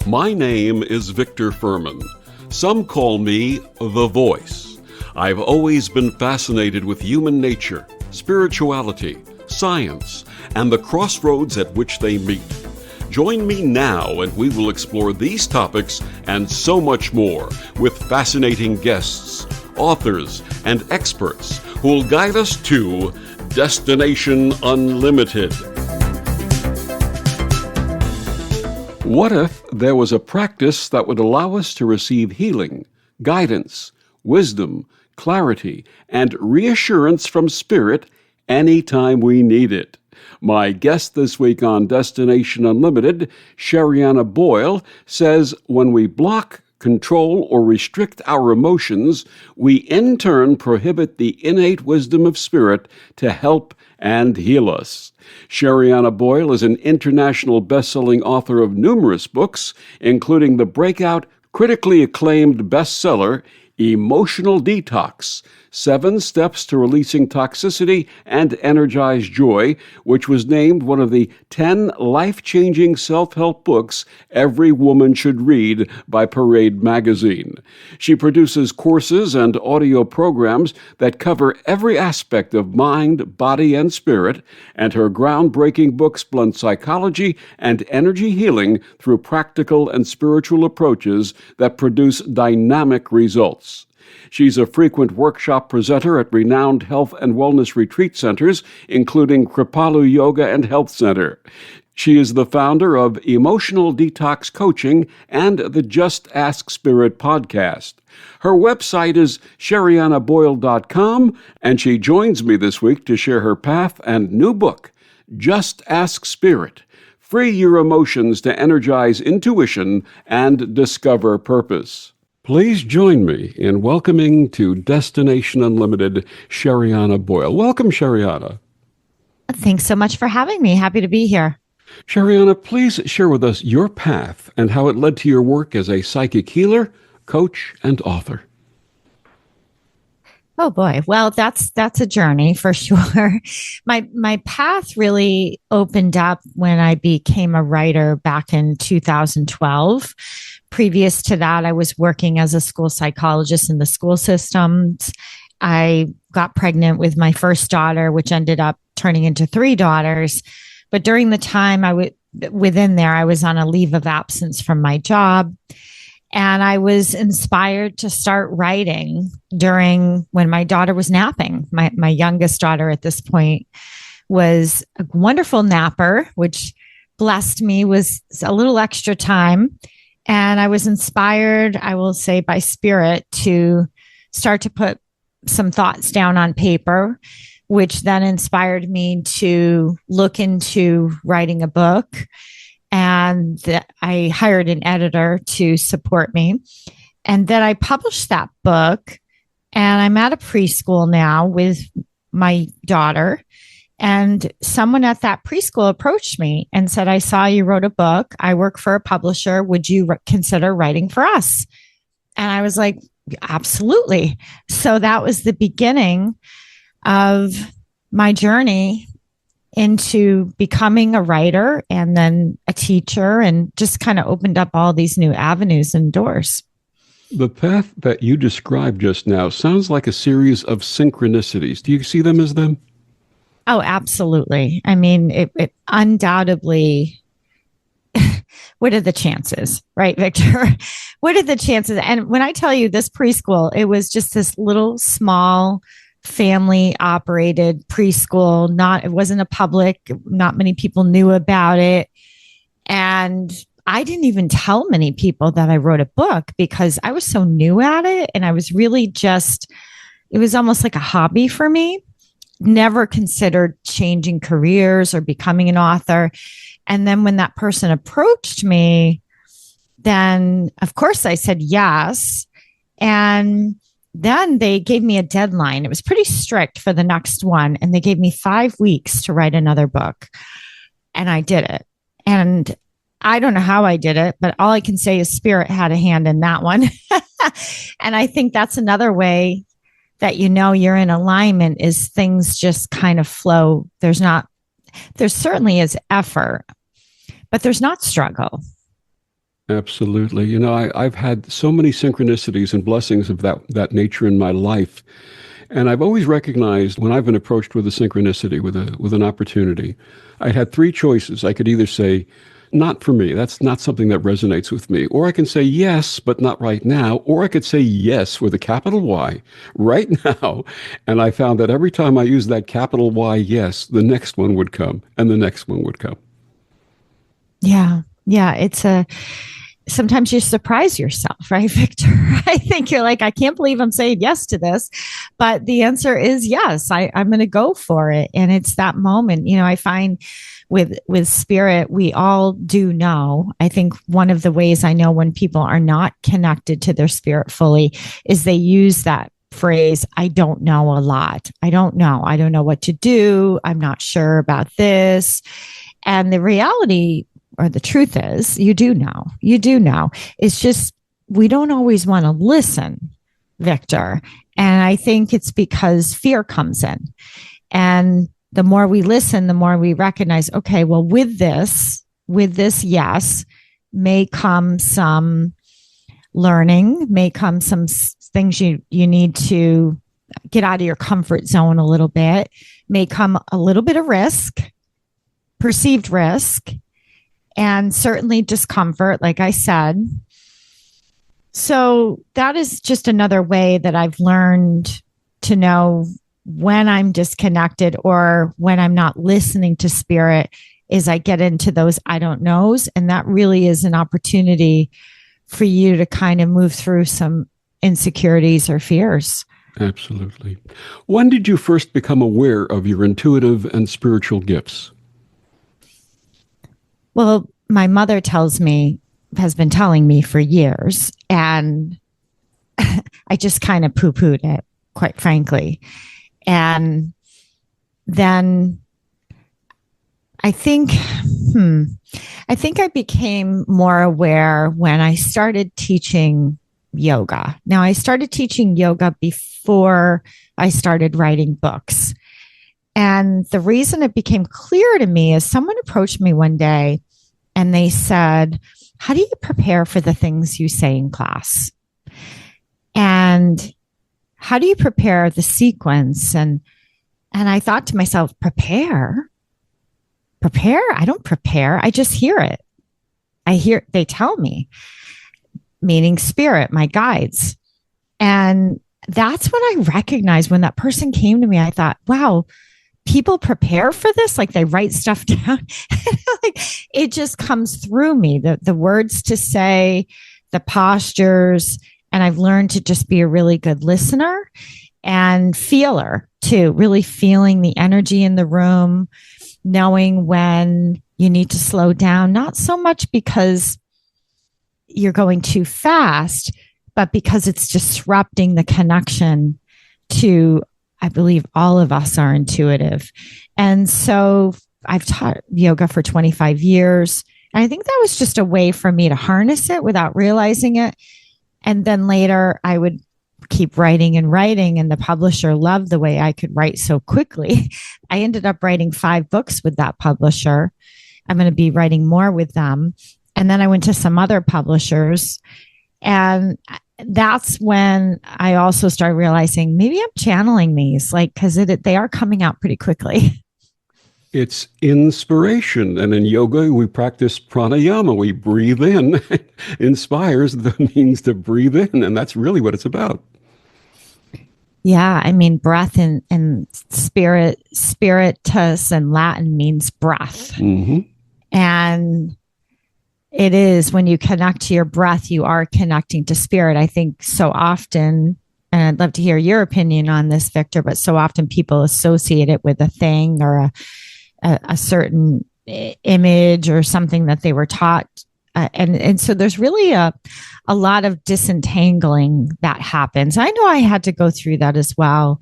My name is Victor Furman. Some call me The Voice. I've always been fascinated with human nature, spirituality, science, and the crossroads at which they meet. Join me now and we will explore these topics and so much more with fascinating guests, authors, and experts who will guide us to Destination Unlimited. What if there was a practice that would allow us to receive healing, guidance, wisdom, clarity, and reassurance from Spirit anytime we need it? My guest this week on Destination Unlimited, Sherianna Boyle, says when we block, control, or restrict our emotions, we in turn prohibit the innate wisdom of Spirit to help and heal us. Sherianna Boyle is an international best-selling author of numerous books, including the breakout, critically acclaimed bestseller, Emotional Detox, 7 Steps to Releasing Toxicity and Energize Joy, which was named one of the 10 life-changing self-help books every woman should read by Parade magazine. She produces courses and audio programs that cover every aspect of mind, body, and spirit, and her groundbreaking books blend psychology and energy healing through practical and spiritual approaches that produce dynamic results. She's a frequent workshop presenter at renowned health and wellness retreat centers, including Kripalu Yoga Health Center. She is the founder of Emotional Detox Coaching and the Just Ask Spirit podcast. Her website is sheriannaboyle.com, and she joins me this week to share her path and new book, Just Ask Spirit. Free your emotions to energize intuition and discover purpose. Please join me in welcoming to Destination Unlimited, Sherianna Boyle. Welcome, Sherianna. Thanks so much for having me. Happy to be here. Sherianna, please share with us your path and how it led to your work as a psychic healer, coach, and author. Oh boy. Well, that's a journey for sure. My path really opened up when I became a writer back in 2012. Previous to that, I was working as a school psychologist in the school systems. I got pregnant with my first daughter, which ended up turning into 3 daughters. But during the time I was on a leave of absence from my job. And I was inspired to start writing when my daughter was napping. My youngest daughter at this point was a wonderful napper, which blessed me with a little extra time. And I was inspired, I will say, by Spirit to start to put some thoughts down on paper, which then inspired me to look into writing a book. And I hired an editor to support me. And then I published that book. And I'm at a preschool now with my daughter. And someone at that preschool approached me and said, I saw you wrote a book. I work for a publisher. Would you consider writing for us? And I was like, absolutely. So that was the beginning of my journey into becoming a writer and then a teacher, and just kind of opened up all these new avenues and doors. The path that you described just now sounds like a series of synchronicities. Do you see them as them? Oh, absolutely. I mean, it undoubtedly, what are the chances, right, Victor? What are the chances? And when I tell you this preschool, it was just this little small family operated preschool. It wasn't a public, not many people knew about it. And I didn't even tell many people that I wrote a book because I was so new at it. And I was really it was almost like a hobby for me. Never considered changing careers or becoming an author. And then when that person approached me, then of course I said yes. And then they gave me a deadline. It was pretty strict for the next one. And they gave me 5 weeks to write another book. And I did it. And I don't know how I did it, but all I can say is Spirit had a hand in that one. And I think that's another way that you're in alignment is things just kind of flow. There's not There certainly is effort, but there's not struggle. Absolutely. I've had so many synchronicities and blessings of that nature in my life. And I've always recognized when I've been approached with a synchronicity, with an opportunity, I had three choices. I could either say, not for me, that's not something that resonates with me. Or I can say yes, but not right now. Or I could say yes with a capital Y right now. And I found that every time I used that capital Y yes, the next one would come and the next one would come. Yeah. Yeah. Sometimes you surprise yourself, right, Victor? I think you're like, I can't believe I'm saying yes to this. But the answer is yes, I'm going to go for it. And it's that moment, I find with spirit, we all do know. I think one of the ways I know when people are not connected to their spirit fully is they use that phrase, I don't know a lot. I don't know. I don't know what to do. I'm not sure about this. And the reality or the truth is, you do know. It's just, we don't always want to listen, Victor. And I think it's because fear comes in. And the more we listen, the more we recognize, okay, well, with this yes, may come some learning, may come some things you need to get out of your comfort zone a little bit, may come a little bit of risk, perceived risk, and certainly discomfort, like I said. So that is just another way that I've learned to know when I'm disconnected or when I'm not listening to spirit is I get into those I don't knows. And that really is an opportunity for you to kind of move through some insecurities or fears. Absolutely. When did you first become aware of your intuitive and spiritual gifts? Well, my mother has been telling me for years, and I just kind of poo-pooed it, quite frankly. And then I think I became more aware when I started teaching yoga. Now, I started teaching yoga before I started writing books. And the reason it became clear to me is someone approached me one day and they said, how do you prepare for the things you say in class? And how do you prepare the sequence? And I thought to myself, prepare? I don't prepare. I just hear it. They tell me, meaning spirit, my guides. And that's when I recognized when that person came to me, I thought, wow, people prepare for this, like they write stuff down. Like, it just comes through me, the words to say, the postures. And I've learned to just be a really good listener and feeler too, really feeling the energy in the room, knowing when you need to slow down, not so much because you're going too fast, but because it's disrupting the connection to, I believe all of us are intuitive. And so I've taught yoga for 25 years. And I think that was just a way for me to harness it without realizing it. And then later I would keep writing and writing, and the publisher loved the way I could write so quickly. I ended up writing 5 books with that publisher. I'm going to be writing more with them. And then I went to some other publishers. And that's when I also started realizing maybe I'm channeling these, like, because they are coming out pretty quickly. It's inspiration. And in yoga, we practice pranayama. We breathe in. Inspires means to breathe in. And that's really what it's about. Yeah. I mean, breath and spiritus in Latin means breath. Mm-hmm. And it is when you connect to your breath, you are connecting to spirit. I think so often, and I'd love to hear your opinion on this, Victor, but so often people associate it with a thing or a certain image or something that they were taught. And so there's really a lot of disentangling that happens. I know I had to go through that as well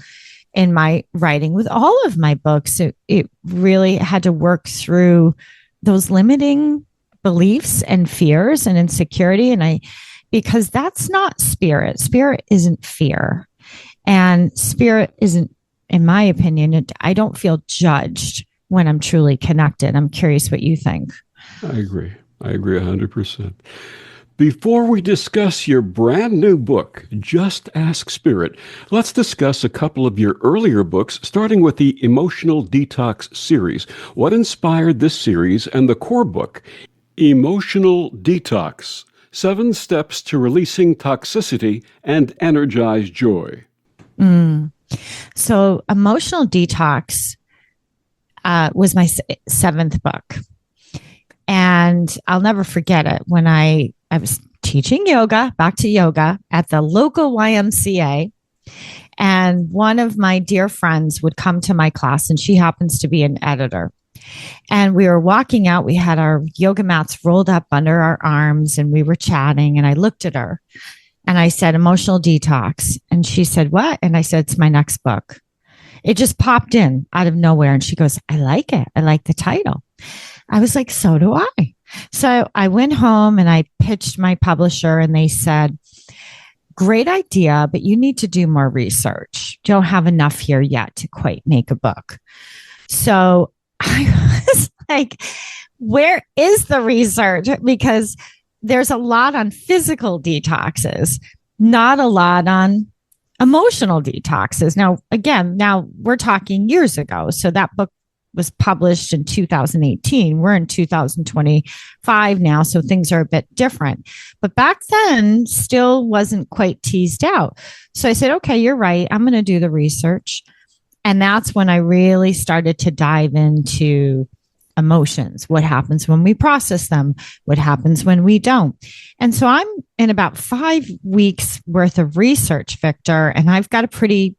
in my writing with all of my books. It really had to work through those limiting beliefs and fears and insecurity. And because that's not spirit. Spirit isn't fear. And spirit isn't, in my opinion, I don't feel judged. when I'm truly connected. I'm curious what you think. I agree. I agree 100%. Before we discuss your brand new book, Just Ask Spirit, let's discuss a couple of your earlier books, starting with the Emotional Detox series. What inspired this series and the core book, Emotional Detox: 7 Steps to Releasing Toxicity and Energize Joy? So, Emotional Detox was my 7th book. And I'll never forget it. When I was teaching yoga, back to yoga, at the local YMCA. And one of my dear friends would come to my class, and she happens to be an editor. And we were walking out. We had our yoga mats rolled up under our arms, and we were chatting. And I looked at her and I said, Emotional Detox. And she said, what? And I said, it's my next book. It just popped in out of nowhere. And she goes, I like it. I like the title. I was like, so do I. So I went home and I pitched my publisher, and they said, great idea, but you need to do more research. Don't have enough here yet to quite make a book. So I was like, where is the research? Because there's a lot on physical detoxes, not a lot on emotional detoxes. Now, again, we're talking years ago. So that book was published in 2018. We're in 2025 now, so things are a bit different. But back then, still wasn't quite teased out. So I said, okay, you're right. I'm going to do the research. And that's when I really started to dive into emotions. What happens when we process them? What happens when we don't? And so I'm in about 5 weeks worth of research, Victor, and I've got a pretty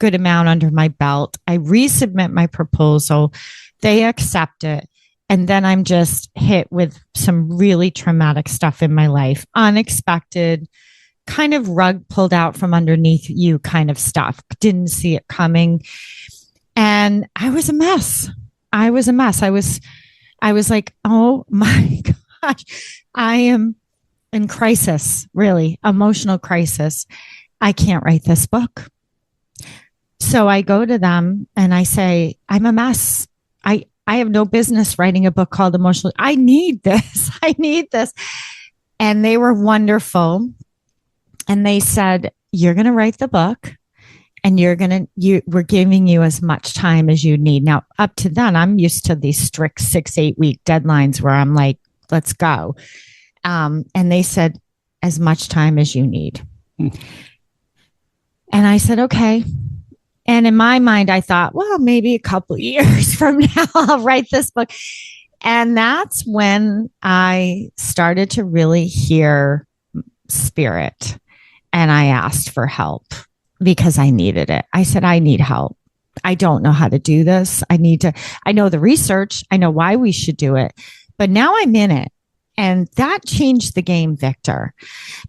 good amount under my belt. I resubmit my proposal. They accept it. And then I'm just hit with some really traumatic stuff in my life, unexpected, kind of rug pulled out from underneath you kind of stuff. Didn't see it coming. And I was a mess. I was like, oh my gosh, I am in crisis, really, emotional crisis. I can't write this book. So I go to them and I say, I'm a mess. I have no business writing a book called Emotional. I need this. I need this. And they were wonderful. And they said, you're going to write the book, and we're giving you as much time as you need. Now, up to then, I'm used to these strict 6-8 week deadlines where I'm like, let's go. And they said, as much time as you need. And I said, okay. And in my mind, I thought, well, maybe a couple of years from now, I'll write this book. And that's when I started to really hear spirit. And I asked for help because I needed it. I said, I need help. I don't know how to do this. I know the research. I know why we should do it. But now I'm in it. And that changed the game, Victor.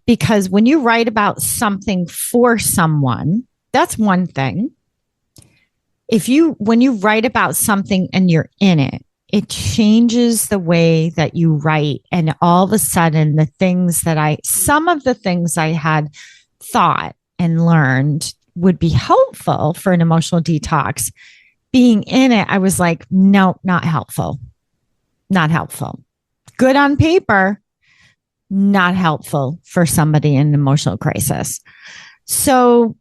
Because when you write about something for someone, that's one thing. When you write about something and you're in it, it changes the way that you write. And all of a sudden, some of the things I had thought and learned would be helpful for an emotional detox, being in it, I was like, no, not helpful. Not helpful. Good on paper, not helpful for somebody in an emotional crisis. So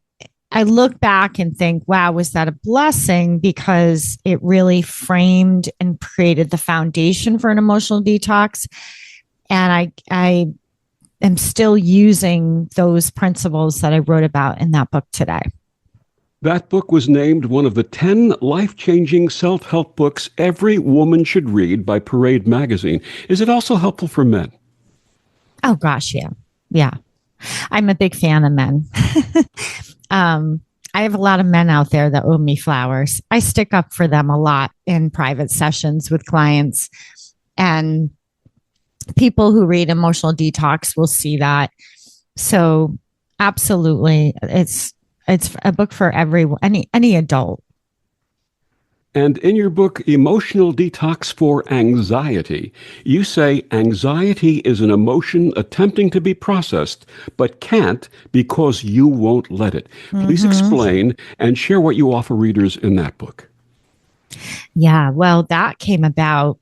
I look back and think, wow, was that a blessing? Because it really framed and created the foundation for an emotional detox. And I am still using those principles that I wrote about in that book today. That book was named one of the 10 life-changing self-help books every woman should read by Parade Magazine. Is it also helpful for men? Oh, gosh, yeah. Yeah. I'm a big fan of men. I have a lot of men out there that owe me flowers. I stick up for them a lot in private sessions with clients, and people who read Emotional Detox will see that. So absolutely, it's a book for any adult. And in your book, Emotional Detox for Anxiety, you say anxiety is an emotion attempting to be processed, but can't because you won't let it. Please explain and share what you offer readers in that book. Yeah, well, that came about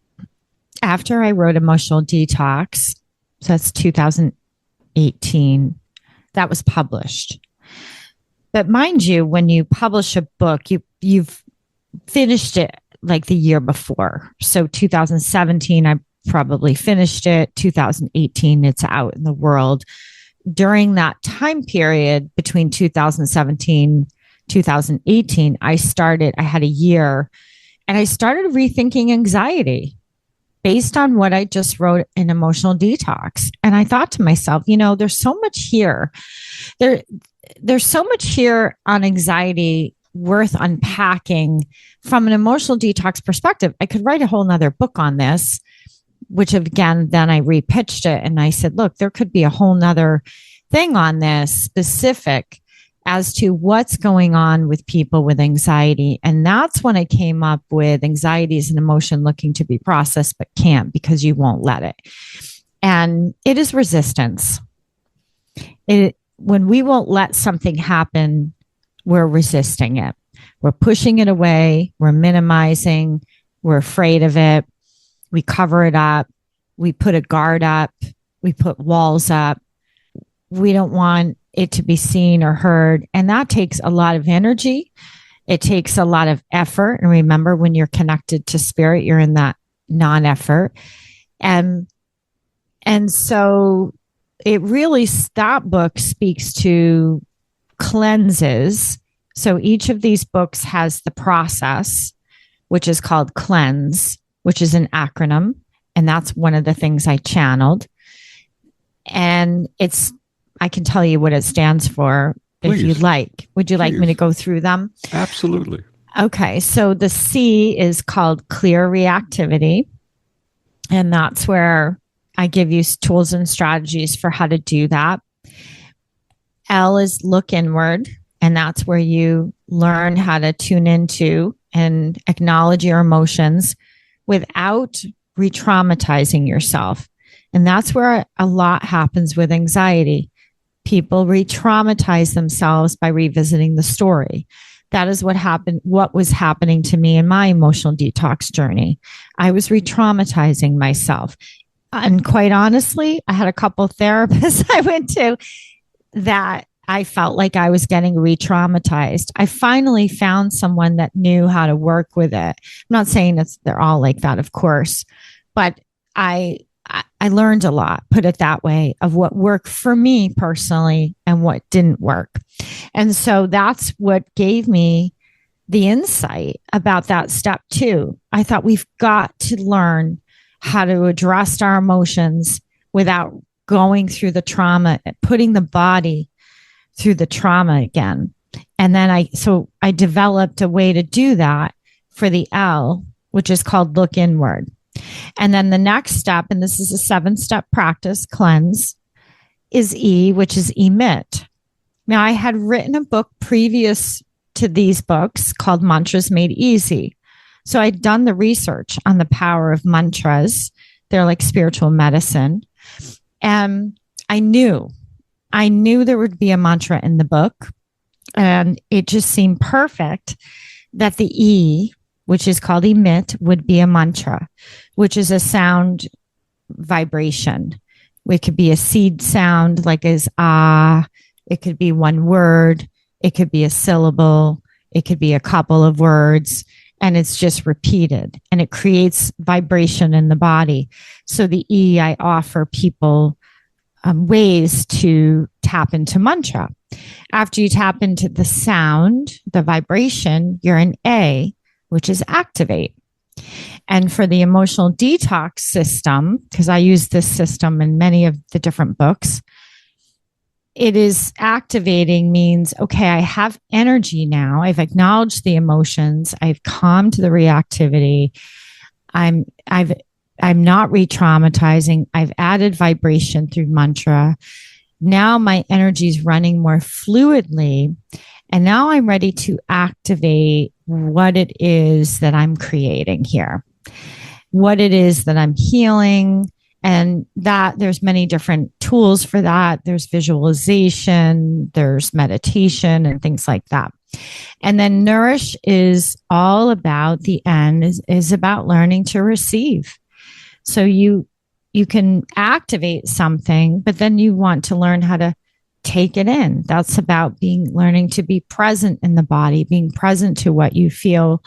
after I wrote Emotional Detox. So that's 2018. That was published. But mind you, when you publish a book, you've finished it like the year before. So 2017, I probably finished it. 2018, it's out in the world. During that time period between 2017, 2018, I had a year and I started rethinking anxiety based on what I just wrote in Emotional Detox. And I thought to myself, there's so much here. There's so much here on anxiety worth unpacking from an emotional detox perspective. I could write a whole nother book on this, which again, then I repitched it and I said, look, there could be a whole nother thing on this specific as to what's going on with people with anxiety. And that's when I came up with anxiety is an emotion looking to be processed, but can't because you won't let it. And it is resistance. When we won't let something happen, we're resisting it. We're pushing it away. We're minimizing. We're afraid of it. We cover it up. We put a guard up. We put walls up. We don't want it to be seen or heard. And that takes a lot of energy. It takes a lot of effort. And remember, when you're connected to spirit, you're in that non-effort. And so it really, that book speaks to cleanses. So each of these books has the process, which is called cleanse, which is an acronym. And that's one of the things I channeled. And I can tell you what it stands for if you'd like. Would you like me to go through them? Absolutely. Okay. So the C is called clear reactivity. And that's where I give you tools and strategies for how to do that. L is look inward. And that's where you learn how to tune into and acknowledge your emotions without re-traumatizing yourself. And that's where a lot happens with anxiety. People re-traumatize themselves by revisiting the story. That is what was happening to me in my emotional detox journey. I was re-traumatizing myself. And quite honestly, I had a couple of therapists I went to that I felt like I was getting re-traumatized. I finally found someone that knew how to work with it. I'm not saying they're all like that, of course, but I learned a lot, put it that way, of what worked for me personally and what didn't work. And so that's what gave me the insight about that step 2. I thought we've got to learn how to address our emotions without going through the trauma, putting the body through the trauma again. And then I developed a way to do that for the L, which is called look inward. And then the next step, and this is a 7-step practice, cleanse, is E, which is emit. Now, I had written a book previous to these books called Mantras Made Easy. So I'd done the research on the power of mantras. They're like spiritual medicine. And I knew there would be a mantra in the book. And it just seemed perfect that the E, which is called emit, would be a mantra, which is a sound vibration. It could be a seed sound like as ah. It could be one word. It could be a syllable. It could be a couple of words. And it's just repeated. And it creates vibration in the body. So the E, I offer people ways to tap into mantra. After you tap into the sound, the vibration, you're in A, which is activate. And for the emotional detox system, because I use this system in many of the different books, it is activating means, okay, I have energy now. I've acknowledged the emotions. I've calmed the reactivity. I'm not re-traumatizing. I've added vibration through mantra. Now my energy is running more fluidly. And now I'm ready to activate what it is that I'm creating here, what it is that I'm healing. And that there's many different tools for that. There's visualization, there's meditation and things like that. And then nourish is all about the end, is about learning to receive. So you can activate something, but then you want to learn how to take it in. That's about learning to be present in the body, being present to what you feel,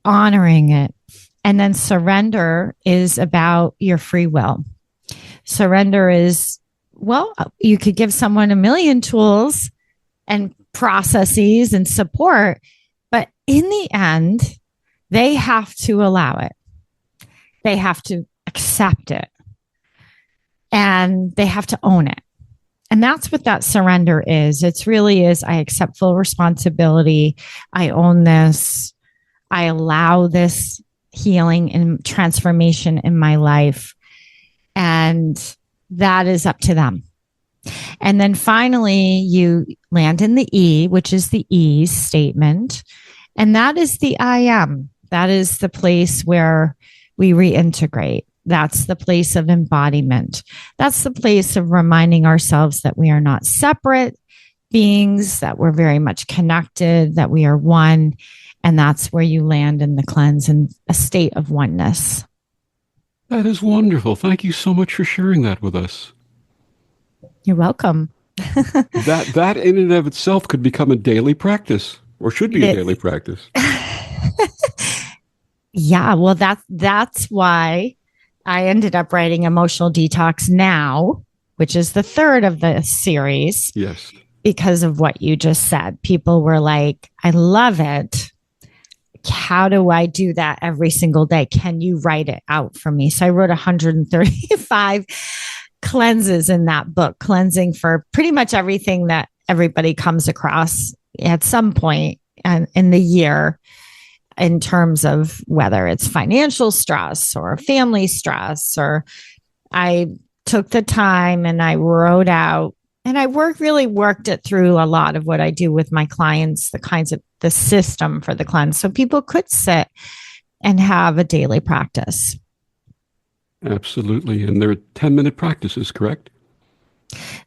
honoring it. And then surrender is about your free will. Surrender is, well, you could give someone a million tools and processes and support, but in the end, they have to allow it. They have to accept it. And they have to own it. And that's what that surrender is. It's really is, I accept full responsibility. I own this. I allow this healing and transformation in my life. And that is up to them. And then finally, you land in the E, which is the ease statement. And that is the I am. That is the place where we reintegrate. That's the place of embodiment. That's the place of reminding ourselves that we are not separate beings, that we're very much connected, that we are one. And that's where you land in the cleanse, in a state of oneness. That is wonderful. Thank you so much for sharing that with us. You're welcome. That in and of itself could become a daily practice, or should be a daily practice. Yeah, well, that's why I ended up writing Emotional Detox Now, which is the third of the series. Yes. Because of what you just said. People were like, I love it. How do I do that every single day? Can you write it out for me? So I wrote 135 cleanses in that book, cleansing for pretty much everything that everybody comes across at some point in the year, in terms of whether it's financial stress or family stress. Or I took the time and I wrote out, and I really worked it through a lot of what I do with my clients, the system for the cleanse. So people could sit and have a daily practice. Absolutely. And they're 10-minute practices, correct?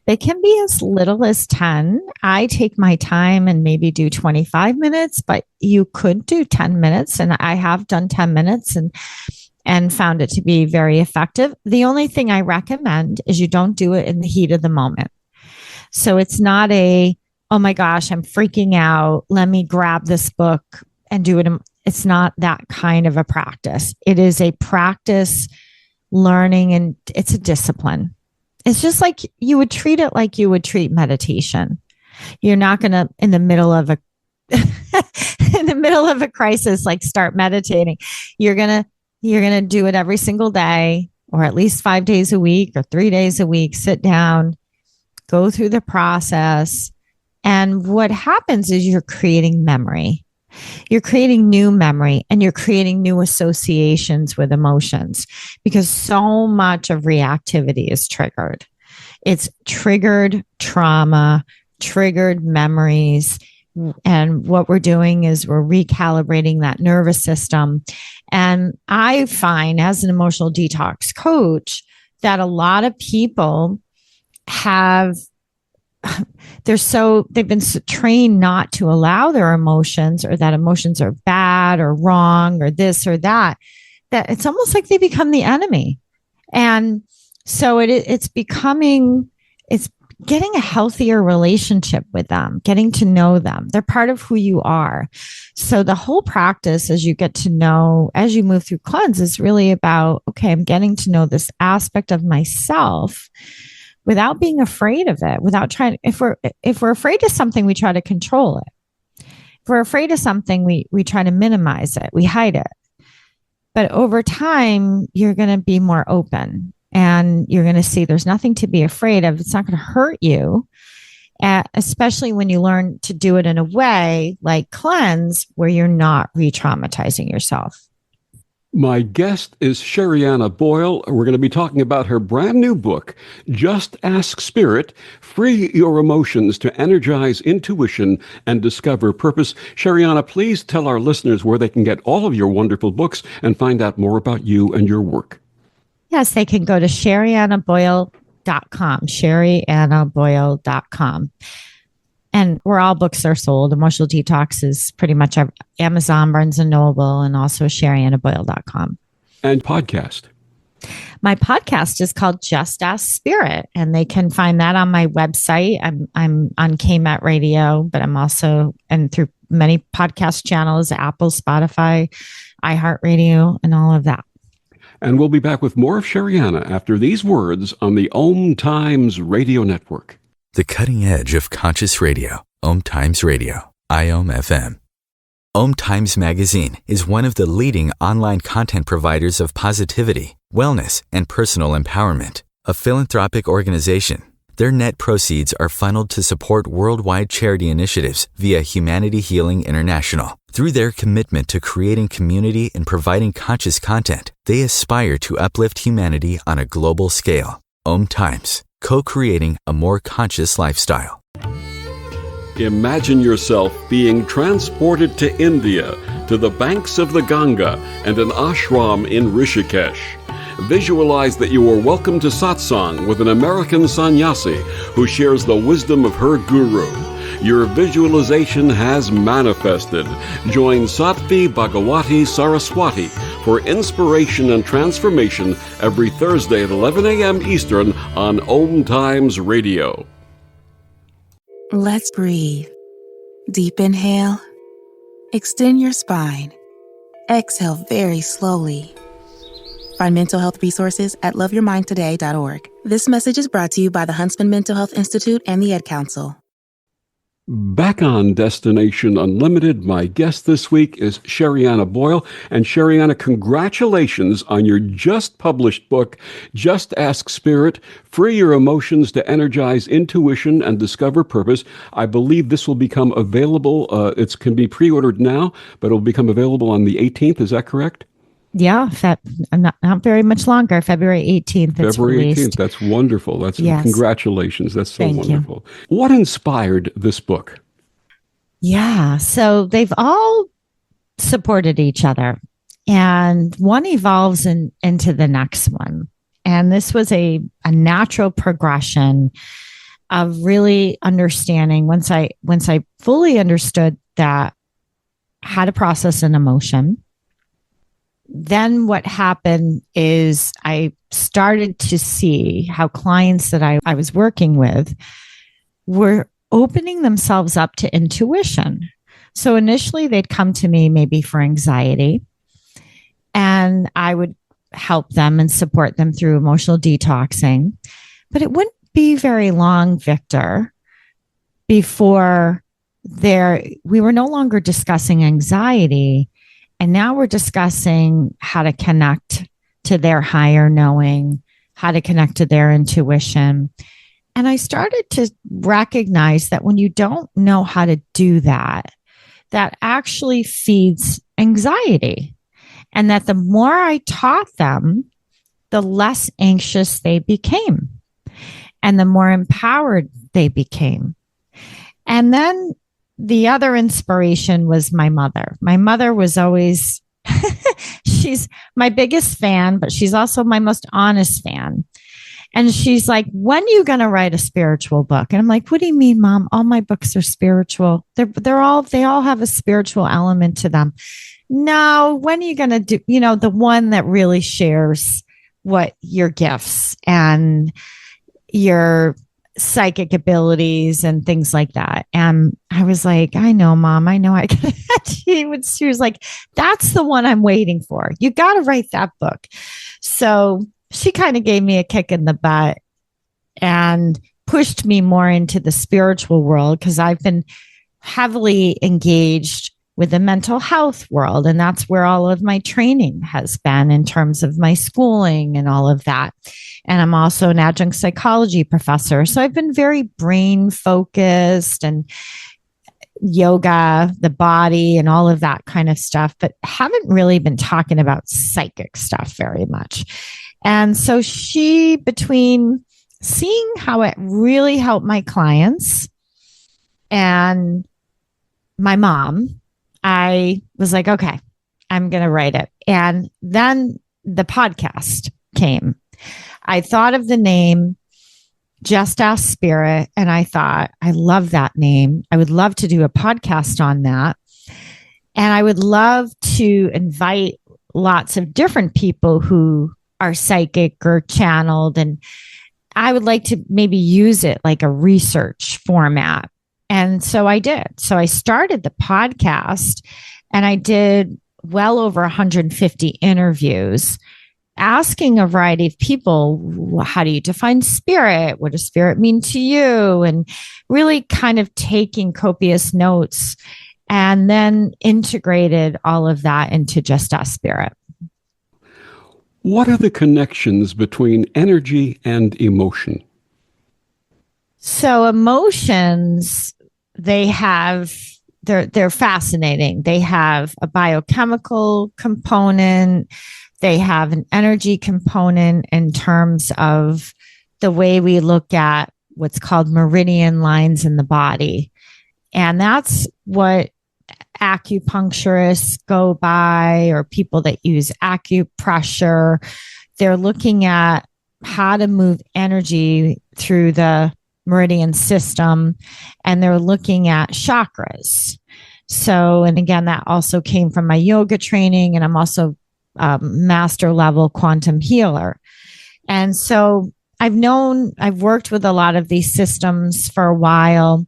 They can be as little as 10. I take my time and maybe do 25 minutes, but you could do 10 minutes. And I have done 10 minutes and found it to be very effective. The only thing I recommend is you don't do it in the heat of the moment. So it's not oh my gosh, I'm freaking out. Let me grab this book and do it. It's not that kind of a practice. It is a practice learning, and it's a discipline. It's just like you would treat it like you would treat meditation. You're not going to, in the middle of a crisis, like start meditating. You're going to do it every single day, or at least 5 days a week or 3 days a week. Sit down, go through the process. And what happens is you're creating memory. You're creating new memory, and you're creating new associations with emotions, because so much of reactivity is triggered. It's triggered trauma, triggered memories. And what we're doing is we're recalibrating that nervous system. And I find, as an emotional detox coach, that a lot of people they've been trained not to allow their emotions, or that emotions are bad or wrong or this or that it's almost like they become the enemy. And so it's getting a healthier relationship with them, getting to know them. They're part of who you are. So the whole practice, as you get to know, as you move through cleanse, is really about, okay, I'm getting to know this aspect of myself without being afraid of it, without trying. If we're afraid of something, we try to control it. If we're afraid of something, we try to minimize it. We hide it. But over time, you're going to be more open, and you're going to see there's nothing to be afraid of. It's not going to hurt you, especially when you learn to do it in a way like cleanse, where you're not re-traumatizing yourself. My guest is Sherianna Boyle. We're going to be talking about her brand new book, Just Ask Spirit, Free Your Emotions to Energize Intuition and Discover Purpose. Sherianna, please tell our listeners where they can get all of your wonderful books and find out more about you and your work. Yes, they can go to sheriannaboyle.com, sheriannaboyle.com. And where all books are sold, Emotional Detox is pretty much Amazon, Barnes and Noble, and also SheriannaBoyle.com. And podcast. My podcast is called Just Ask Spirit, and they can find that on my website. I'm on KMET Radio, but I'm also and through many podcast channels, Apple, Spotify, iHeartRadio, and all of that. And we'll be back with more of Sherianna after these words on the Om Times Radio Network. The cutting edge of conscious radio, Om Times Radio, IOM FM. Om Times Magazine is one of the leading online content providers of positivity, wellness, and personal empowerment. A philanthropic organization, their net proceeds are funneled to support worldwide charity initiatives via Humanity Healing International. Through their commitment to creating community and providing conscious content, they aspire to uplift humanity on a global scale. Om Times, co-creating a more conscious lifestyle. Imagine yourself being transported to India, to the banks of the Ganga and an ashram in Rishikesh. Visualize that you are welcome to satsang with an American sannyasi who shares the wisdom of her guru. Your visualization has manifested. Join Sattvi Bhagawati Saraswati for inspiration and transformation every Thursday at 11 a.m. Eastern on Om Times Radio. Let's breathe. Deep inhale. Extend your spine. Exhale very slowly. Find mental health resources at loveyourmindtoday.org. This message is brought to you by the Huntsman Mental Health Institute and the Ed Council. Back on Destination Unlimited, my guest this week is Sherianna Boyle. And Sherianna, congratulations on your just published book, Just Ask Spirit, Free Your Emotions to Energize Intuition and Discover Purpose. I believe this will become available. It can be pre-ordered now, but it will become available on the 18th. Is that correct? Yeah, not very much longer. February 18th. February 18th. That's wonderful. Yes. Congratulations. That's so wonderful. What inspired this book? Yeah. So they've all supported each other, and one evolves into the next one. And this was a natural progression of really understanding once I fully understood that how to process an emotion. Then what happened is I started to see how clients that I was working with were opening themselves up to intuition. So initially they'd come to me maybe for anxiety, and I would help them and support them through emotional detoxing. But it wouldn't be very long, Victor, before we were no longer discussing anxiety. And now we're discussing how to connect to their higher knowing, how to connect to their intuition. And I started to recognize that when you don't know how to do that, that actually feeds anxiety. And that the more I taught them, the less anxious they became and the more empowered they became. And then the other inspiration was my mother. My mother was always, she's my biggest fan, but she's also my most honest fan. And she's like, when are you going to write a spiritual book? And I'm like, what do you mean, Mom? All my books are spiritual. They all have a spiritual element to them. No, when are you going to do, the one that really shares what your gifts and your psychic abilities and things like that. And I was like, I know, Mom, I know I can. She was like, that's the one I'm waiting for. You got to write that book. So she kind of gave me a kick in the butt and pushed me more into the spiritual world, because I've been heavily engaged with the mental health world. And that's where all of my training has been in terms of my schooling and all of that. And I'm also an adjunct psychology professor. So I've been very brain focused and yoga, the body, and all of that kind of stuff, but haven't really been talking about psychic stuff very much. And so between seeing how it really helped my clients and my mom, I was like, okay, I'm going to write it. And then the podcast came. I thought of the name Just Ask Spirit. And I thought, I love that name. I would love to do a podcast on that. And I would love to invite lots of different people who are psychic or channeled. And I would like to maybe use it like a research format. And so I did. So I started the podcast and I did well over 150 interviews, asking a variety of people, how do you define spirit? What does spirit mean to you? And really kind of taking copious notes and then integrated all of that into Just Ask Spirit. What are the connections between energy and emotion? So emotions, they're fascinating. They have a biochemical component. They have an energy component in terms of the way we look at what's called meridian lines in the body. And that's what acupuncturists go by, or people that use acupressure. They're looking at how to move energy through the meridian system, and they're looking at chakras. So, and again, that also came from my yoga training, and I'm also a master level quantum healer. And so I've worked with a lot of these systems for a while.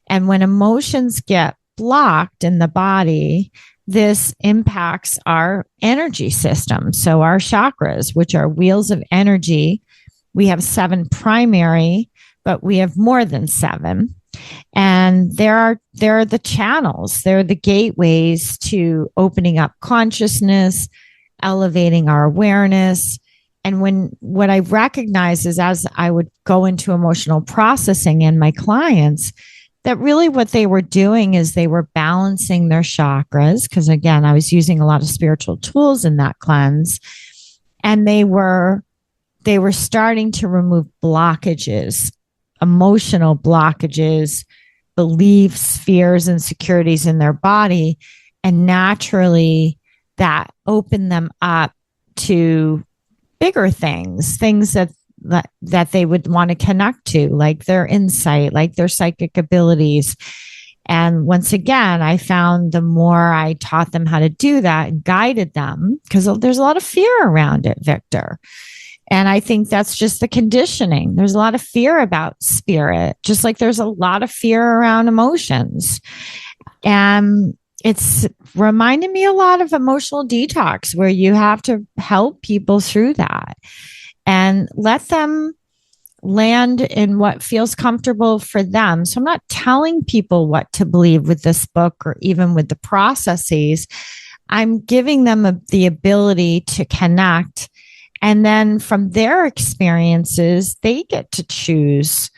And when emotions get blocked in the body, this impacts our energy system. So our chakras, which are wheels of energy, we have 7 primary, but we have more than 7. And they're the channels, they're the gateways to opening up consciousness, elevating our awareness. And what I recognize is, as I would go into emotional processing in my clients, that really what they were doing is they were balancing their chakras. Because again, I was using a lot of spiritual tools in that cleanse. And they were starting to remove blockages, emotional blockages, beliefs, fears, and in their body. And naturally that opened them up to bigger things that they would want to connect to, like their insight, like their psychic abilities. And once again, I found the more I taught them how to do that and guided them, because there's a lot of fear around it, Victor. And I think that's just the conditioning. There's a lot of fear about spirit, just like there's a lot of fear around emotions. And it's reminded me a lot of Emotional Detox, where you have to help people through that and let them land in what feels comfortable for them. So I'm not telling people what to believe with this book or even with the processes. I'm giving them the ability to connect. And then from their experiences, they get to choose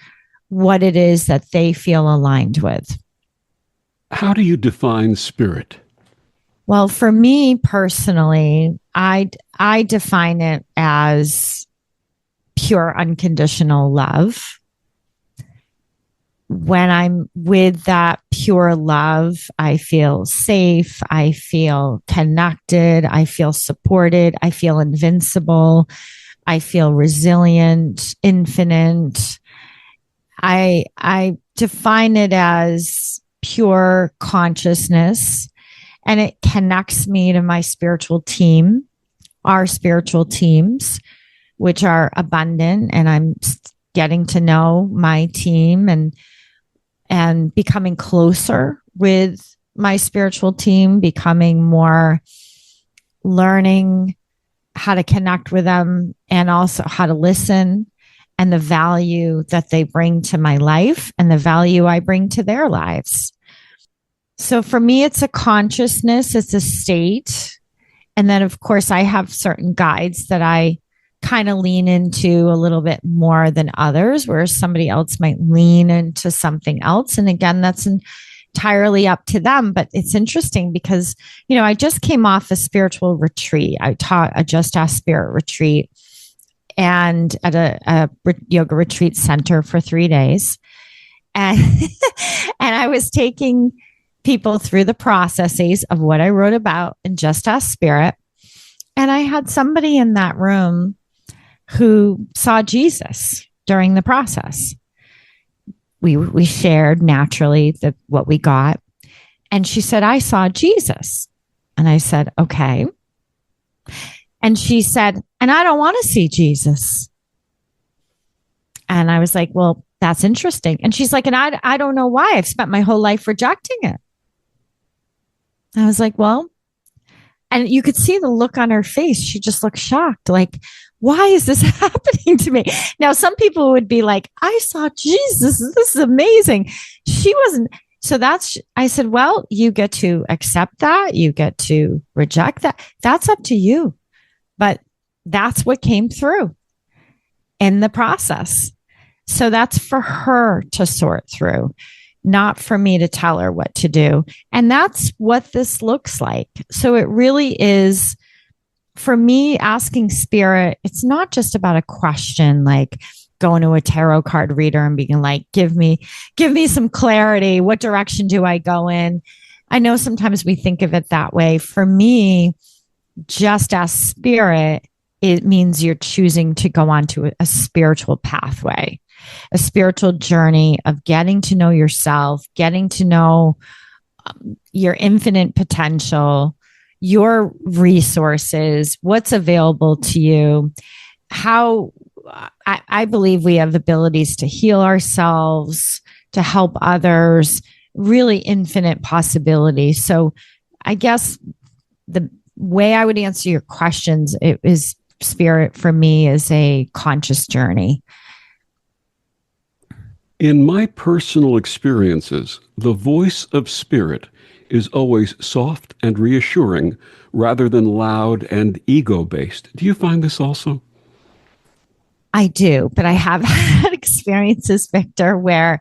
what it is that they feel aligned with. How do you define spirit? Well, for me personally, I define it as pure unconditional love. When I'm with that pure love, I feel safe, I feel connected, I feel supported, I feel invincible, I feel resilient, infinite. I define it as pure consciousness, and it connects me to my spiritual team, our spiritual teams, which are abundant. And I'm getting to know my team and becoming closer with my spiritual team, becoming more learning how to connect with them and also how to listen, and the value that they bring to my life and the value I bring to their lives. So for me, it's a consciousness, it's a state. And then, of course, I have certain guides that I kind of lean into a little bit more than others, whereas somebody else might lean into something else. And again, that's entirely up to them. But it's interesting because, I just came off a spiritual retreat. I taught a Just Ask Spirit retreat and at a yoga retreat center for 3 days. And, and I was taking people through the processes of what I wrote about in Just Ask Spirit. And I had somebody in that room who saw Jesus. during the process. We shared naturally what we got. And she said, I saw Jesus. And I said, okay. And she said, and I don't want to see Jesus. And I was like, well, that's interesting. And she's like, and I don't know why. I've spent my whole life rejecting it. I was like, well, and you could see the look on her face. She just looked shocked. Like, why is this happening to me? Now, some people would be like, I saw Jesus. This is amazing. She wasn't. So I said, well, you get to accept that. You get to reject that. That's up to you. But that's what came through in the process. So that's for her to sort through, not for me to tell her what to do. And that's what this looks like. So it really is, for me, asking spirit, it's not just about a question like going to a tarot card reader and being like, give me some clarity. What direction do I go in? I know sometimes we think of it that way. For me, just ask spirit, it means you're choosing to go on to a spiritual pathway, a spiritual journey of getting to know yourself, getting to know your infinite potential, your resources, what's available to you, how I believe we have abilities to heal ourselves, to help others, really infinite possibilities. So I guess the way I would answer your questions, it is spirit for me is a conscious journey. In my personal experiences, the voice of spirit is always soft and reassuring rather than loud and ego-based. Do you find this also? I do, but I have had experiences, Victor, where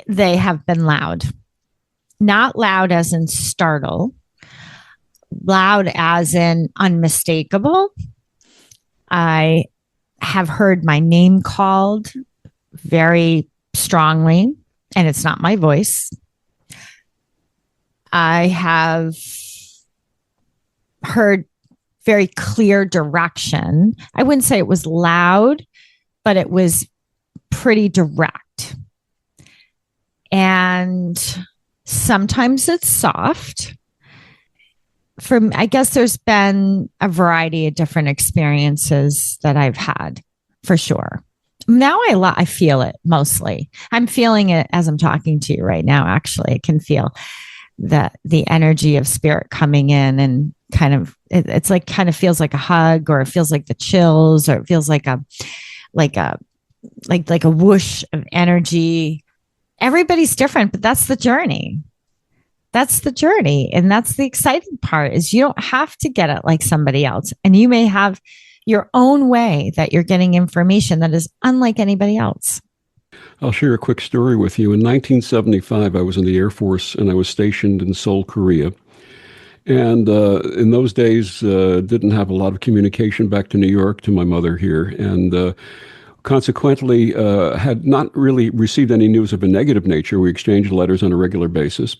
they have been loud. Not loud as in startle, loud as in unmistakable. I have heard my name called very strongly, and it's not my voice. I have heard very clear direction. I wouldn't say it was loud, but it was pretty direct. And sometimes it's soft. I guess there's been a variety of different experiences that I've had, for sure. Now I feel it mostly. I'm feeling it as I'm talking to you right now. Actually, I can feel the energy of spirit coming in, and kind of it's like kind of feels like a hug, or it feels like the chills, or it feels like a whoosh of energy. Everybody's different, but that's the journey. That's the journey. And that's the exciting part, is you don't have to get it like somebody else. And you may have your own way that you're getting information that is unlike anybody else. I'll share a quick story with you. In 1975, I was in the Air Force and I was stationed in Seoul, Korea. And in those days, didn't have a lot of communication back to New York, to my mother here. And consequently, had not really received any news of a negative nature. We exchanged letters on a regular basis.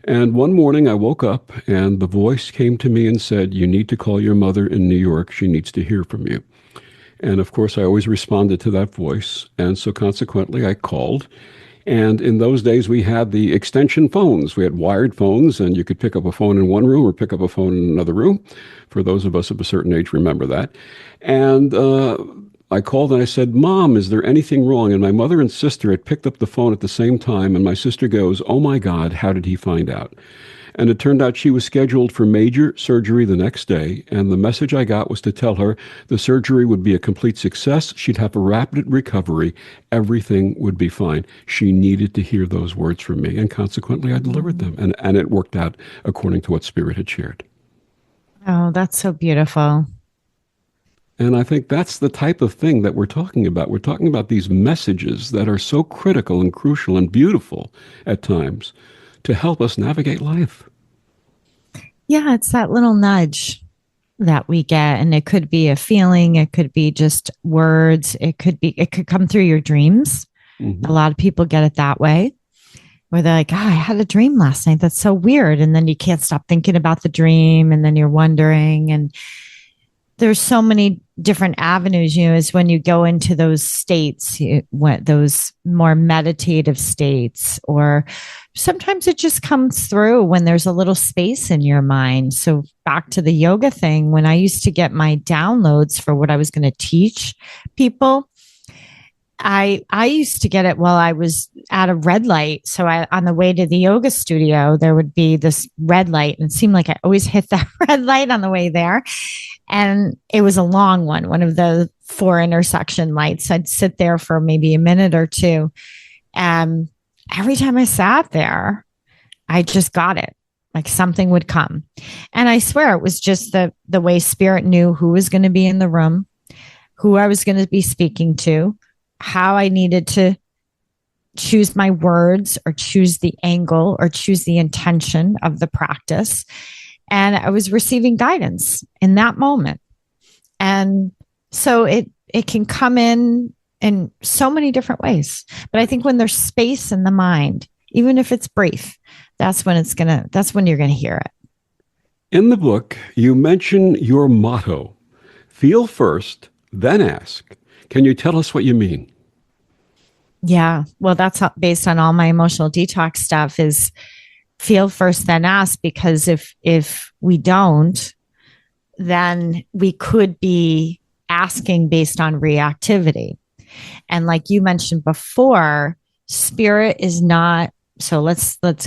And one morning I woke up and the voice came to me and said, you need to call your mother in New York. She needs to hear from you. And of course, I always responded to that voice. And so consequently, I called. And in those days, we had the extension phones. We had wired phones, and you could pick up a phone in one room or pick up a phone in another room. For those of us of a certain age, remember that. And I called and I said, Mom, is there anything wrong? And my mother and sister had picked up the phone at the same time. And my sister goes, oh, my God, how did he find out? And it turned out she was scheduled for major surgery the next day. And the message I got was to tell her the surgery would be a complete success. She'd have a rapid recovery. Everything would be fine. She needed to hear those words from me. And consequently, I delivered them. And it worked out according to what Spirit had shared. Oh, that's so beautiful. And I think that's the type of thing that we're talking about. We're talking about these messages that are so critical and crucial and beautiful at times to help us navigate life. Yeah, it's that little nudge that we get. And it could be a feeling. It could be just words. It could come through your dreams. Mm-hmm. A lot of people get it that way, where they're like, I had a dream last night. That's so weird. And then you can't stop thinking about the dream. And then you're wondering. And there's so many different avenues, is when you go into those states, those more meditative states, or sometimes it just comes through when there's a little space in your mind. So back to the yoga thing, when I used to get my downloads for what I was going to teach people, I used to get it while I was at a red light. So on the way to the yoga studio, there would be this red light, and it seemed like I always hit that red light on the way there. And it was a long one of the 4 intersection lights. I'd sit there for maybe a minute or two. And every time I sat there, I just got it. Like something would come. And I swear it was just the way Spirit knew who was going to be in the room, who I was going to be speaking to, how I needed to choose my words or choose the angle or choose the intention of the practice. And I was receiving guidance in that moment. And so it can come in so many different ways. But I think when there's space in the mind, even if it's brief, that's when you're going to hear it. In the book, you mention your motto, feel first, then ask. Can you tell us what you mean? Yeah, well, that's based on all my emotional detox stuff, is feel first, then ask, because if we don't, then we could be asking based on reactivity. And like you mentioned before, Spirit is not, so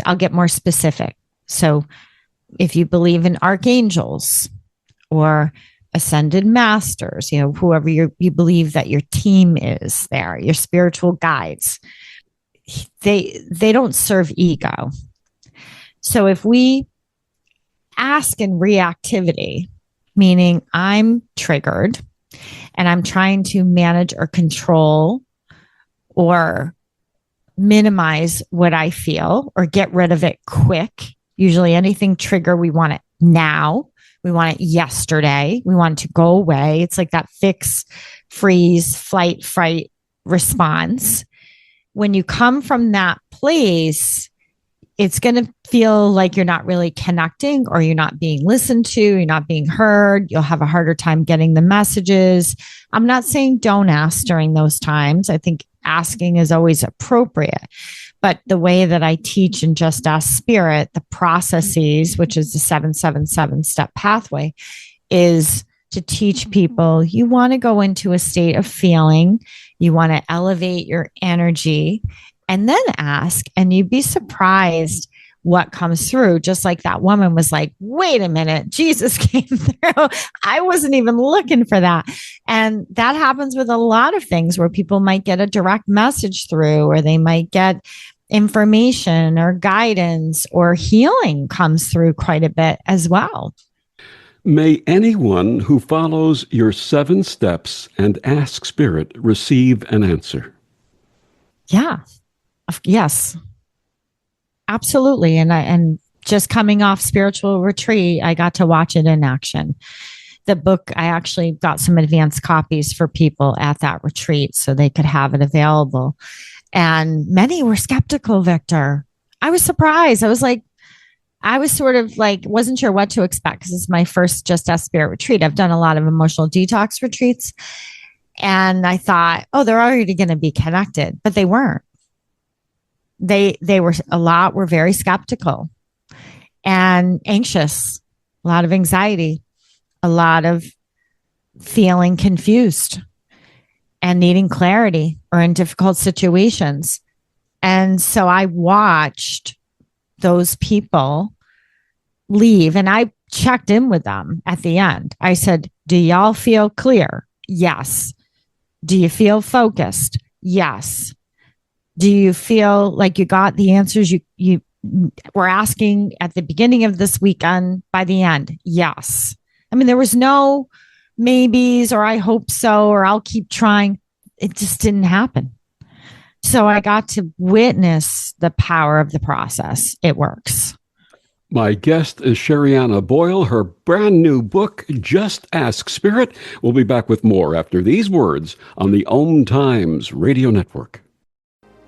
I'll get more specific. So if you believe in archangels or ascended masters, whoever you believe that your team is there, your spiritual guides, they don't serve ego. So if we ask in reactivity, meaning I'm triggered and I'm trying to manage or control or minimize what I feel or get rid of it quick, usually anything trigger, we want it now. We want it yesterday. We want it to go away. It's like that fix, freeze, flight, fright response. When you come from that place, it's going to feel like you're not really connecting, or you're not being listened to, you're not being heard. You'll have a harder time getting the messages. I'm not saying don't ask during those times. I think asking is always appropriate. But the way that I teach in Just Ask Spirit, the processes, which is the 777-step pathway, is to teach people, you want to go into a state of feeling, you want to elevate your energy, and then ask, and you'd be surprised what comes through. Just like that woman was like, wait a minute, Jesus came through. I wasn't even looking for that. And that happens with a lot of things where people might get a direct message through, or they might get information or guidance, or healing comes through quite a bit as well. May anyone who follows your 7 steps and Ask Spirit receive an answer. Yeah. Yes. Absolutely. And just coming off spiritual retreat, I got to watch it in action. The book, I actually got some advanced copies for people at that retreat so they could have it available. And many were skeptical, Victor. I was surprised. I was sort of like, wasn't sure what to expect, because it's my first Just Ask Spirit retreat. I've done a lot of emotional detox retreats. And I thought, oh, they're already going to be connected, but they weren't. They were very skeptical and anxious, a lot of anxiety, a lot of feeling confused and needing clarity, or in difficult situations. And so I watched those people leave, and I checked in with them at the end. I said, do y'all feel clear? Yes. Do you feel focused? Yes. Do you feel like you got the answers you were asking at the beginning of this weekend by the end? Yes. I mean, there was no maybes or I hope so or I'll keep trying. It just didn't happen. So I got to witness the power of the process. It works. My guest is Sherianna Boyle. Her brand new book, Just Ask Spirit. We'll be back with more after these words on the Om Times Radio Network.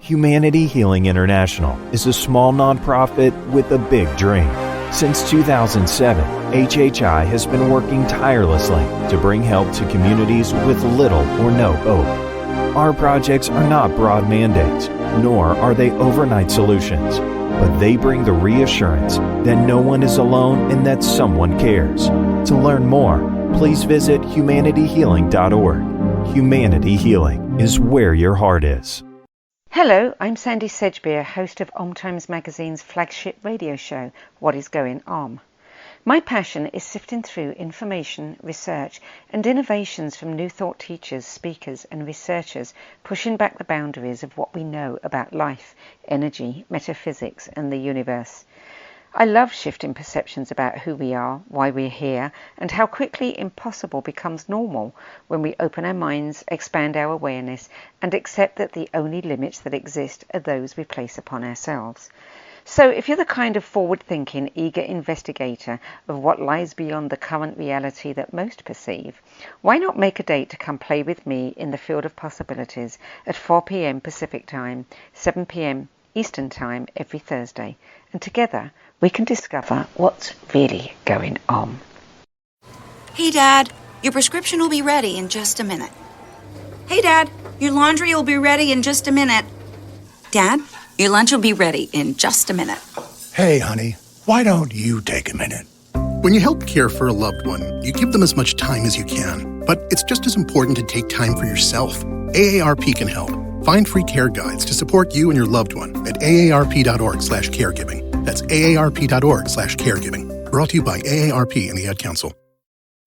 Humanity Healing International is a small nonprofit with a big dream Since 2007, HHI has been working tirelessly to bring help to communities with little or no hope. Our projects are not broad mandates, nor are they overnight solutions, but they bring the reassurance that no one is alone and that someone cares. To learn more, please visit humanityhealing.org. Humanity Healing is where your heart is. Hello, I'm Sandy Sedgbeer, host of Om Times Magazine's flagship radio show, What is Going Om. My passion is sifting through information, research and innovations from new thought teachers, speakers and researchers pushing back the boundaries of what we know about life, energy, metaphysics and the universe. I love shifting perceptions about who we are, why we're here, and how quickly impossible becomes normal when we open our minds, expand our awareness, and accept that the only limits that exist are those we place upon ourselves. So if you're the kind of forward-thinking, eager investigator of what lies beyond the current reality that most perceive, why not make a date to come play with me in the field of possibilities at 4 p.m. Pacific Time, 7 p.m. Eastern Time every Thursday, and together we can discover what's really going on. Hey, Dad, your prescription will be ready in just a minute. Hey, Dad, your laundry will be ready in just a minute. Dad, your lunch will be ready in just a minute. Hey, honey, why don't you take a minute? When you help care for a loved one, you give them as much time as you can. But it's just as important to take time for yourself. AARP can help. Find free care guides to support you and your loved one at aarp.org/caregiving. That's aarp.org/caregiving. Brought to you by AARP and the Ad Council.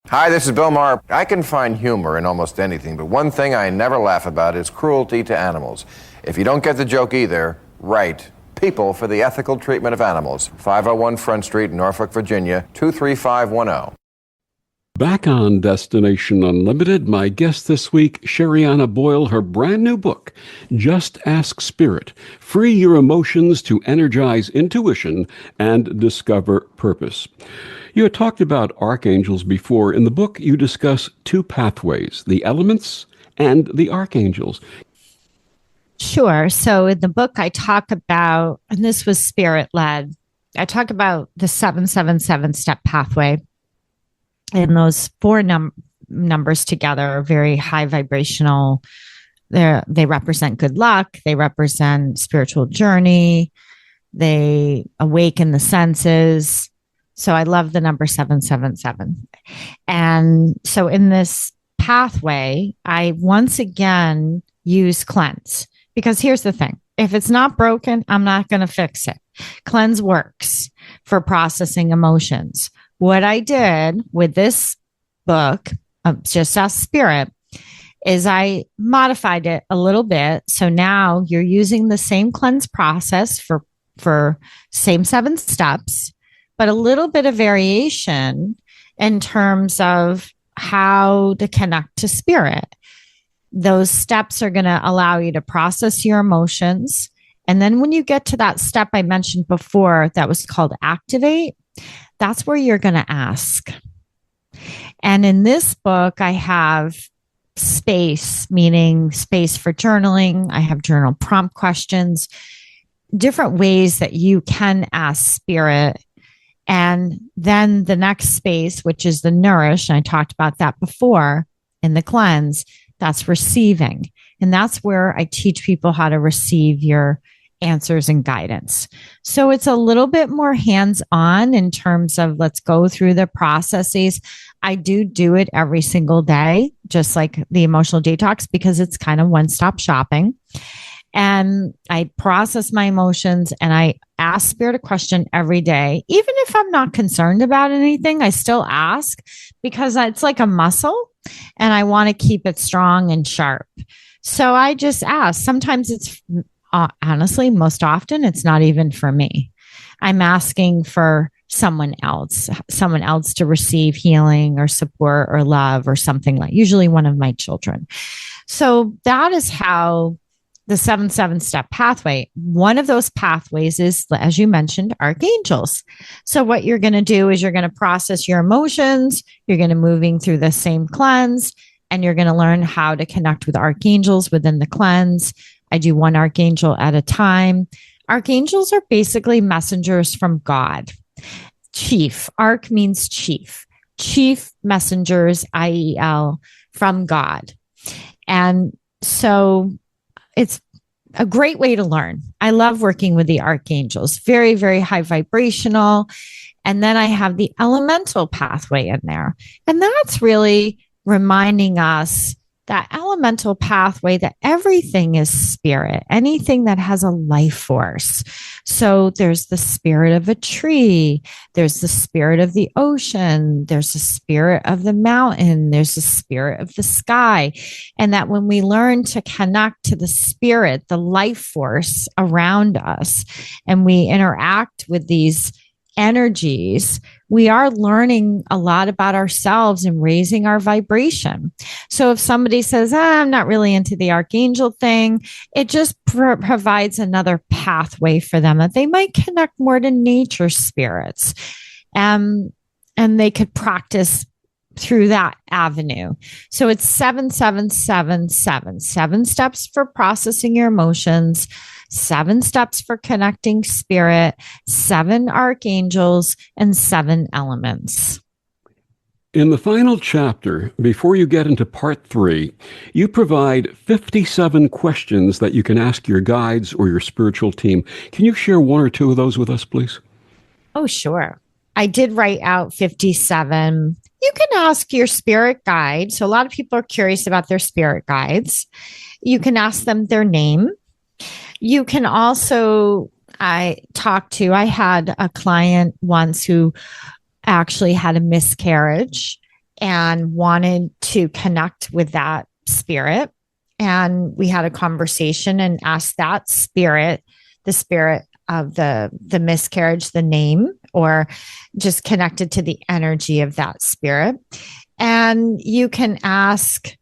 Hi, this is Bill Maher. I can find humor in almost anything, but one thing I never laugh about is cruelty to animals. If you don't get the joke either, write People for the Ethical Treatment of Animals, 501 Front Street, Norfolk, Virginia, 23510. Back on Destination Unlimited, my guest this week, Sherianna Boyle, her brand new book, Just Ask Spirit, Free Your Emotions to Energize Intuition and Discover Purpose. You had talked about archangels before. In the book, you discuss two pathways, the elements and the archangels. Sure. So in the book, I talk about, and this was spirit-led, I talk about the 777-step pathway. And those four numbers together are very high vibrational. They represent good luck. They represent spiritual journey. They awaken the senses. So I love the number 777. And so in this pathway, I once again use cleanse. Because here's the thing. If it's not broken, I'm not going to fix it. Cleanse works for processing emotions. What I did with this book, Just Ask Spirit, is I modified it a little bit. So now you're using the same cleanse process for same 7 steps, but a little bit of variation in terms of how to connect to spirit. Those steps are going to allow you to process your emotions. And then when you get to that step I mentioned before, that was called activate, that's where you're going to ask. And in this book, I have space, meaning space for journaling. I have journal prompt questions, different ways that you can ask spirit. And then the next space, which is the nourish, and I talked about that before in the cleanse, that's receiving. And that's where I teach people how to receive your answers and guidance. So it's a little bit more hands-on in terms of let's go through the processes. I do it every single day, just like the emotional detox, because it's kind of one-stop shopping. And I process my emotions and I ask spirit a question every day. Even if I'm not concerned about anything, I still ask because it's like a muscle and I want to keep it strong and sharp. So I just ask. Sometimes it's honestly, most often it's not even for me. I'm asking for someone else to receive healing or support or love or something like, usually one of my children. So that is how the 7-step pathway, one of those pathways is, as you mentioned, archangels. So what you're going to do is you're going to process your emotions. You're going to moving through the same cleanse, and you're going to learn how to connect with archangels within the cleanse. I do one archangel at a time. Archangels are basically messengers from God. chief. Arch means chief. Chief messengers, IEL, from God. And so it's a great way to learn. I love working with the archangels, very, very high vibrational. And then I have the elemental pathway in there. And that's really reminding us that elemental pathway, that everything is spirit, anything that has a life force. So there's the spirit of a tree, there's the spirit of the ocean, there's the spirit of the mountain, there's the spirit of the sky. And that when we learn to connect to the spirit, the life force around us, and we interact with these energies, we are learning a lot about ourselves and raising our vibration. So if somebody says, I'm not really into the archangel thing, it just provides another pathway for them that they might connect more to nature spirits. And they could practice through that avenue. So it's 7777, 7 steps for processing your emotions, 7 steps for connecting spirit, 7 archangels, and 7 elements. In the final chapter, before you get into part 3, you provide 57 questions that you can ask your guides or your spiritual team. Can you share 1 or 2 of those with us, please? Oh, sure. I did write out 57. You can ask your spirit guide. So a lot of people are curious about their spirit guides. You can ask them their name. You can also, I had a client once who actually had a miscarriage and wanted to connect with that spirit. And we had a conversation and asked that spirit, the spirit of the miscarriage, the name, or just connected to the energy of that spirit. And you can ask,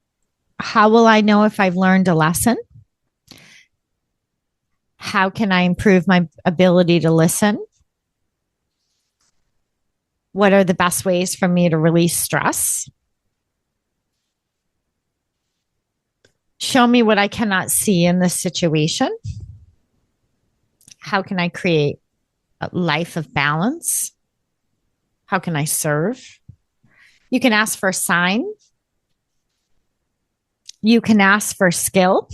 how will I know if I've learned a lesson? How can I improve my ability to listen? What are the best ways for me to release stress? Show me what I cannot see in this situation. How can I create a life of balance? How can I serve? You can ask for a sign. You can ask for skill.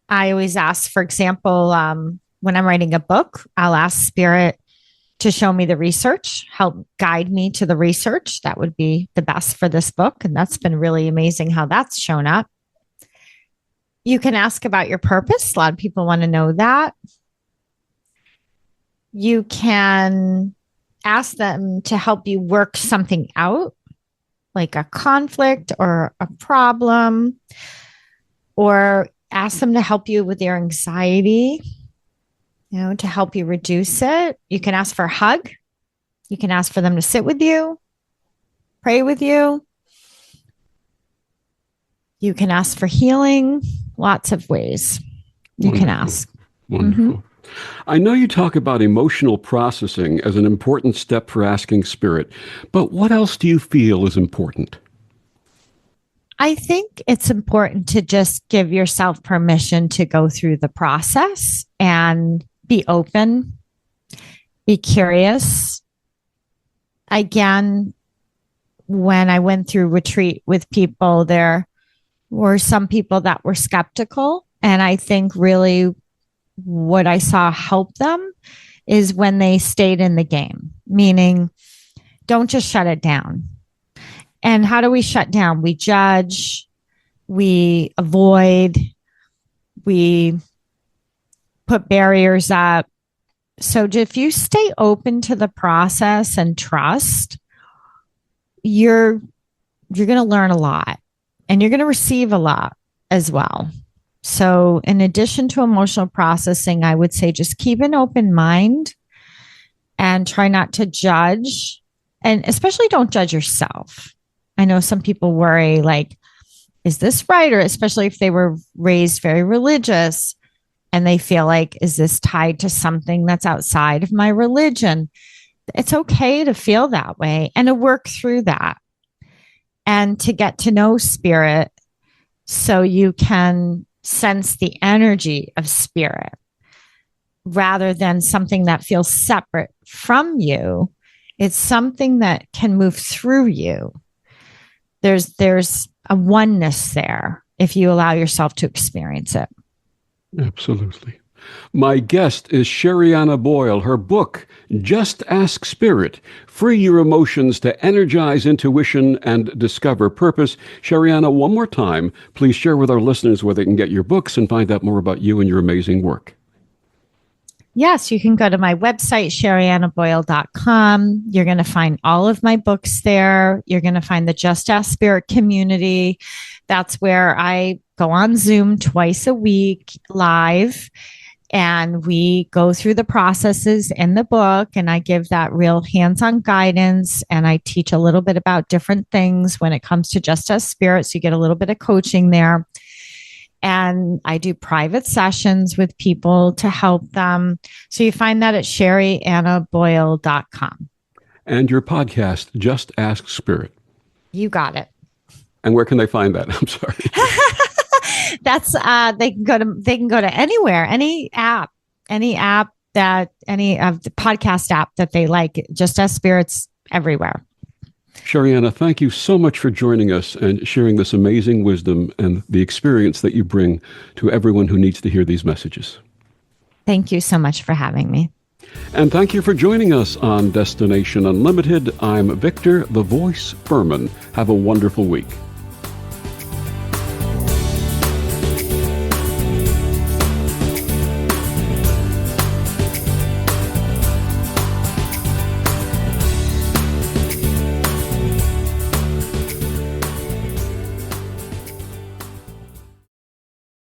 I always ask, for example, when I'm writing a book, I'll ask spirit to show me the research, help guide me to the research. That would be the best for this book. And that's been really amazing how that's shown up. You can ask about your purpose. A lot of people want to know that. You can ask them to help you work something out, like a conflict or a problem, or ask them to help you with your anxiety, to help you reduce it. You can ask for a hug. You can ask for them to sit with you, pray with you. You can ask for healing. Lots of ways you can ask. Wonderful. Mm-hmm. I know you talk about emotional processing as an important step for asking spirit, but what else do you feel is important? I think it's important to just give yourself permission to go through the process and be open, be curious. Again, when I went through retreat with people, there were some people that were skeptical. And I think really what I saw help them is when they stayed in the game, meaning don't just shut it down. And how do we shut down? We judge, we avoid, we put barriers up. So if you stay open to the process and trust, you're going to learn a lot and you're going to receive a lot as well. So in addition to emotional processing, I would say just keep an open mind and try not to judge, and especially don't judge yourself. I know some people worry, like, is this right? Or especially if they were raised very religious and they feel like, is this tied to something that's outside of my religion? It's okay to feel that way and to work through that and to get to know spirit so you can sense the energy of spirit. rather than something that feels separate from you. It's something that can move through you. There's a oneness there if you allow yourself to experience it. Absolutely. My guest is Sherianna Boyle. Her book, Just Ask Spirit, Free Your Emotions to Energize Intuition and Discover Purpose. Sherianna, one more time, please share with our listeners where they can get your books and find out more about you and your amazing work. Yes, you can go to my website, sheriannaboyle.com. You're going to find all of my books there. You're going to find the Just Ask Spirit community. That's where I go on Zoom twice a week live, and we go through the processes in the book, and I give that real hands-on guidance, and I teach a little bit about different things when it comes to Just Ask Spirit, so you get a little bit of coaching there. And I do private sessions with people to help them. So you find that at sheriannaboyle.com. And your podcast, Just Ask Spirit. You got it. And where can they find that? I'm sorry. That's they can go to anywhere, any of the podcast app that they like. Just Ask Spirit's everywhere. Sherianna, thank you so much for joining us and sharing this amazing wisdom and the experience that you bring to everyone who needs to hear these messages. Thank you so much for having me. And thank you for joining us on Destination Unlimited. I'm Victor, the Voice Furman. Have a wonderful week.